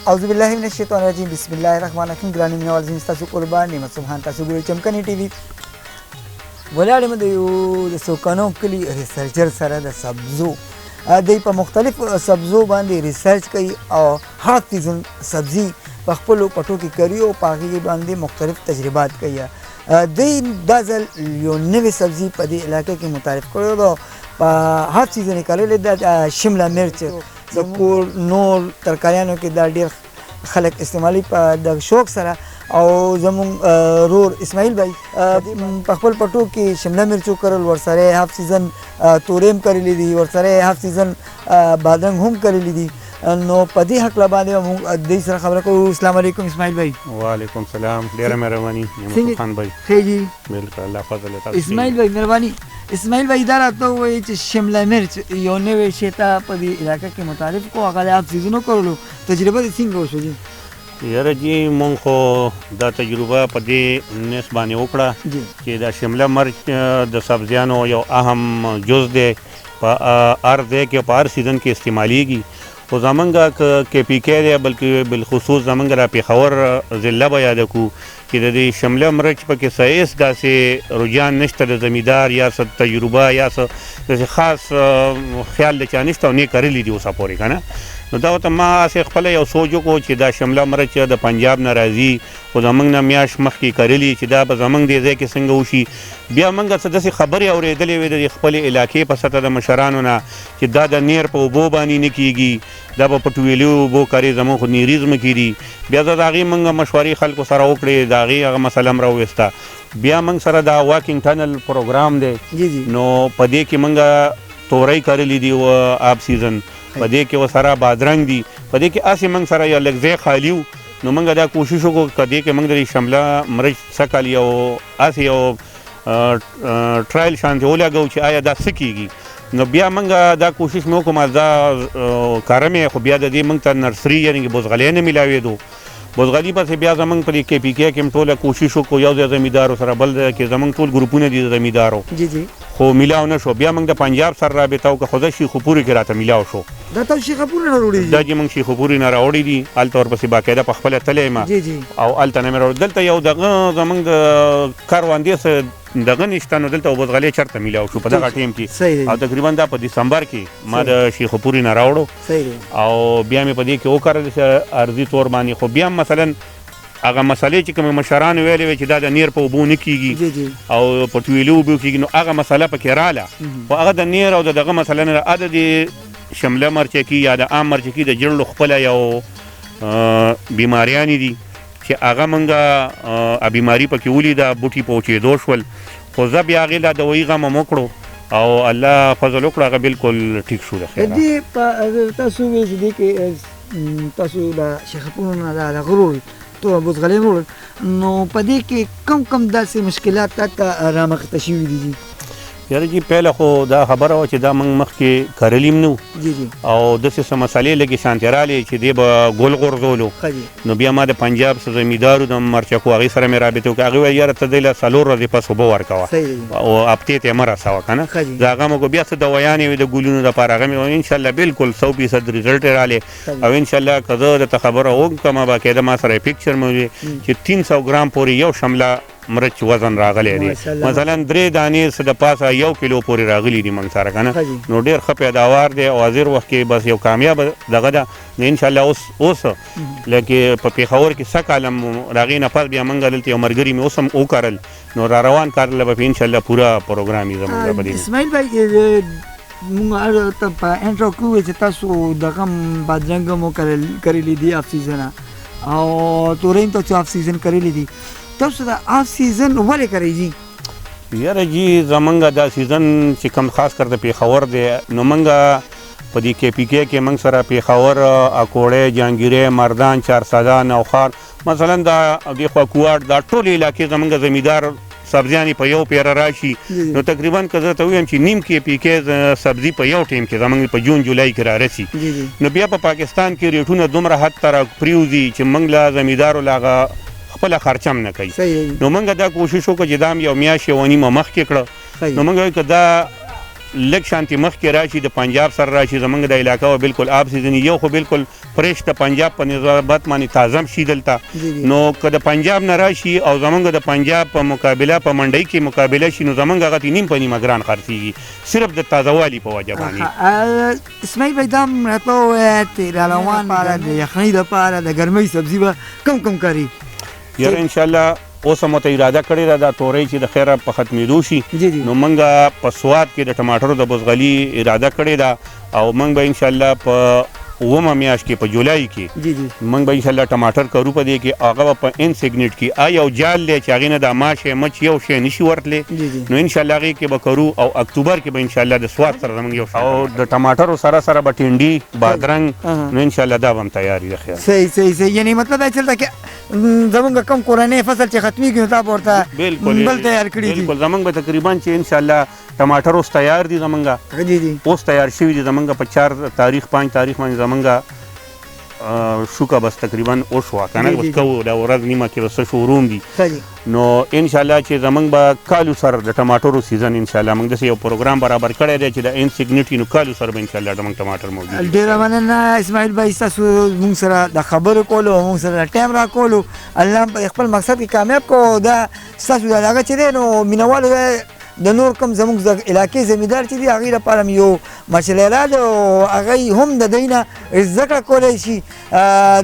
اعوذ بالله من الشیطان الرجیم بسم الله الرحمن الرحیم. ګرانې مینوال زه تاسو قربان نعمت سبحان تاسو ګورئ چمکني ټي وي. ولاړ یم د یو د سوکانو کلي ریسرچر سره د سبزو دوی په مختلف سبزو باندې ریسرچ کوي او هر سیزن سبزي په خپلو پټو کې کوي او په هغې باندې مختلف تجربات کوي. دوی دا ځل یو نوې سبزي په دې علاقه کې متعارف کړی ده. په هر سیزن یې کرلی ده شمله مرچ د کور نور ترکاریانو کې دا ډېر خلک استعمالي په د شوق سره. او زمونږ رور اسماعیل بھائی په خپل پټو کې شمله مرچ وکرل، ورسره هاف سیزن تورې هم کرلی دي، ورسره هاف سیزن بادرنګ هم کرلی دي. نو په دې هکله باندې موږ دوی سره خبره کوو. السلام علیکم اسماعیل بھائی. وعلیکم السلام، ډېره مهرباني نعمت خان بھائی. ښه جي بالکل الله فضل تاسو. اسماعیل بھائی مهرباني. اسماعیل بھائی دا راته ووایي چې شمله مرچ یو نوې شی ته په دې علاقه کې متعارف کړو، هغه د هاف سیزن وکرلو. تجربه دې څنګه وشوه جي؟ یاره جی مونږ خو دا تجربه په دې نس باندې وکړه چې دا شمله مرچ د سبزیانو یو اهم جز دی، په هر ځای کې په هر سیزن کې استعمالیږي. خو زمونږ که پی کې دی بلکې بالخصوص زمونږ را پېښور ضلع به یاده کړو چې د دې شمله مرچ پکې څه هېڅ داسې رجحان نشته د زمیندار یا څه تجربه یا څه داسې خاص خیال د چا نشته او نه یې کرلي دي اوسه پورې که نه. نو دا ورته ما هسې خپله یو سوچ وکړو چې دا شمله مرچ د پنجاب نه راځي، خو زموږ نه میاشت مخکې کرلي چې دا به زموږ دې ځای کې څنګه وشي. بیا موږ څه داسې خبرې اورېدلې وې د خپلې علاقې په سطح د مشرانو نه چې دا د نیر په اوبو باندې نه کېږي، دا به په ټویلي اوبو کاري، زموږ خو نیریز مه کېږي. بیا د هغې موږ مشورې خلکو سره وکړې، د هغې هغه مسله م راوویسته. بیا موږ سره دا واکینګ ټنل پروګرام دی، نو په دې کې موږ تورۍ کرلي دي آب سیزن، په دې کې ورسره بادرنګ دي، په دې کې هسې موږ سره یو لږ ځای خالي و. نو موږ دا کوشش وکړو که دې کې موږ د شمله مرچ څه کال یو هسې یو ټرایل شانتې ولګوو چې آیا دا څه کېږي. نو بیا موږ دا کوشش مې وکړو، دا کرم یې، خو بیا د دې موږ ته نرسري یعنې کې بوزغلۍ نه میلاوېدو. بوزغلي پسې بیا زموږ په دې کې پي کې هم ټوله کوشش وکړو، یو ځای زمیندارو سره، بل ځای کې زموږ ټول ګروپونه دي د زمیندارو، خو میلاو نه شو. بیا موږ د پنجاب سره رابطه وکړه، خو د شیخوپورې کې راته میلاو شو. دا تاسو شیخوپورې نه راوړي دي؟ دا چې موږ شیخوپورې نه راوړي دي، هلته ورپسې باقاعده په خپله تللی یم او هلته نه مې راوړي. دلته یو دغه زموږ د کاروانده څه دغه نشته، نو دلته بوزغلۍ چېرته میلاو شو په دغه ټیم کې، او تقریبا دا په دسمبر کې ما د شیخوپورې نه راوړو او بیا مې په دې کې وکرل عرضي طور باندې. خو بیا مثلا هغه مسلې چې کومې مشرانو ویلې وې چې دا د نیر په اوبو نه کېږي او په ټویلي اوبو کېږي، نو هغه مسله پکې راله. خو هغه د نیر او د دغه مسله نه راله، د شمله مرچکي یا د عام مرچکي د جړلو خپله یو بیماریانې دي چې هغه موږ بیماري پکې ولیده، بوټي په وچېدو شول. خو زه بیا هغې لا دوایي غم هم وکړو او الله فضل وکړو، هغه بالکل ټیک شو. د خیره تاسو وایئ چې دې کې تاسو د شیخوپورو نه د غرور تو بوزغلۍ هم وروړل، نو په دې کې کم داسې مشکلات تاته رامخته شوي دي؟ یاره جی پهله خو دا خبره وه چې دا موږ مخکې کرلي هم نه وو او داسې څه مسلې لږې شانتې رالې چې دی به ګل غورځولو. نو بیا ما د پنجاب څه زمیندارو د مرچکو هغې سره مې رابطه وکړه. هغې ویل یاره ته دی له 4 ورځې پس اوبه ورکوه او هفتې ته یې مه رسوه که نه. د هغه مو بیا څه دوایانې وې د ګلونو دپاره، هغه مې انشاءالله بالکل 100% رزلټ یې رالی. او انشاءالله که زه درته خبره وکړم باقاعده ما سره یې پکچر مې وي چې 300 ګرام پورې یو شمله مرچ وزن راغلی دی، مثلا 3 دانې څه د پاسه 1 کیلو پورې راغلي دي موږ سره که نه. نو ډېر ښه پیداوار دی او حاضر وخت کې بس یو کامیاب دغه ده. نو انشاءالله اوس لکه په پېښور کې 100 کاله د هغې نه پس بیا موږ دلته یو ملګري مې اوس هم وکرل، نو را روان کار له به انشاءالله پوره پروګرام وي زموږ په دې. اسماعیل بھائی موږ ته په انټرو کې ووایي چې تاسو دغه بادرنګ هم کرلي دي آف سیزن او تورۍ هم تاسو آف سیزن کرلي دي. تاسو د آف سیزن ولې کوئ جي؟ یاره جی زمونږ دا سیزن چې کوم خاص کر د پېښور دی، نو موږ په دې کې پي کې موږ سره پېښور، اکوړی، جهانګیرۍ، مردان، چارسده، نوخار، مثلا دا دې خوا کوهاټ، دا ټولې علاقې زمونږ زمیندار سبزیانې په یو پیره راشي. نو تقریبا که زه ته ووایم چې نیم کې پي کې سبزي په یو ټیم کې زمونږ په جون جولای کې رارسي. نو بیا په پاکستان کې ریټونه دومره حد ته راپرېوځي چې موږ له زمیندارو له هغه خپله خرچه هم نه کوي. نو موږ دا کوشش وکړو چې دا هم یو میاشت یوه نیمه مخکې کړه. نو موږ وایو که دا لږ شانتي مخکې راشي د پنجاب سره راشي زمونږ د علاقه و بالکل آب سیزني یو خو بالکل فریش د پنجاب په نسبت باندې تازه شي دلته نو که د پنجاب نه راشي او زمونږ د پنجاب په مقابله په منډۍ کې مقابله شي نو زمونږ هغه نیم په نیمه ګران خرڅېږي صرف د تازهوالي په وجه باندې. اسماعیل بھائی دا هم راته ووایه تیره روان لپاره د یخنۍ دپاره د ګرمۍ سبزي به کم کاري؟ یاره انشاءالله اوس هم ورته اراده کړې ده دا تورۍ چې د خیره په ختمېدو شي نو موږ په سوات کې د ټماټرو د بزغلي اراده کړې ده او موږ به انشاءالله په اومه میاشت کې په جولای کې موږ به انشاءالله ټماټر کرو په دې کې هغه به په ان سیګنیټ کې یو جال دی چې هغې نه د ماشه مچ یو شی نشي ورتلی نو انشاءالله هغې کې به کرو او اکتوبر کې به انشاءالله د سوات سره زموږ یو او د ټماټرو سره به ټنډي بادرنګ نو انشاءالله دا به هم تیار وي د خیال. صحیح یعنی مطلب دا چې دلته زمونږ کم کورنۍ فصل چې ختمېږي نو تا به ورته بل تیار کړي دي؟ بالکل زمونږ به تقریبا چې انشاءالله ټماټر اوس تیار دي زمونږ اوس تیار شوي دي زمونږ په 4 تاریخ 5 تاریخ باندې زمونږ شوکه بس تقریبا وشوه که نه بس کوو دا ورځ نیمه کې بس شروع دي نو انشاءالله چې زمونږ به کالو سره د ټماټرو سیزن انشاءالله موږ داسې یو پروګرام برابر کړی دی چې د ان سیګنیټ نو کالو سره به انشاءالله زمونږ ټماټر موجود وي. ډېره مننه اسماعیل بھائی ستاسو موږ سره د خبرو کولو او موږ سره ټایم راکولو الله په خپل مقصد کې کامیاب کړو. دا ستاسو د هغه چې دی نو مینوالو د نور کوم زموږ د علاقې زمیندار چې دي هغې لپاره یو مشاله ده او هغوی هم د دوی نه زده کړه کولی شي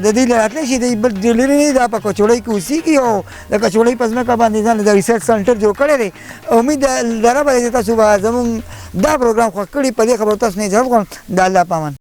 د دوی نه راتلی شي دوی بل ډېر لرې نه دي دا په کچوړۍ کې اوسېږي او د کچوړۍ په ځمکه باندې ځان د ریسرچ سنټر جوړ کړی دی. امید لرم چې تاسو به زموږ دا پروګرام خوښ کړي. په دې خبرو تاسو نه اجازه غواړم د الله په امان.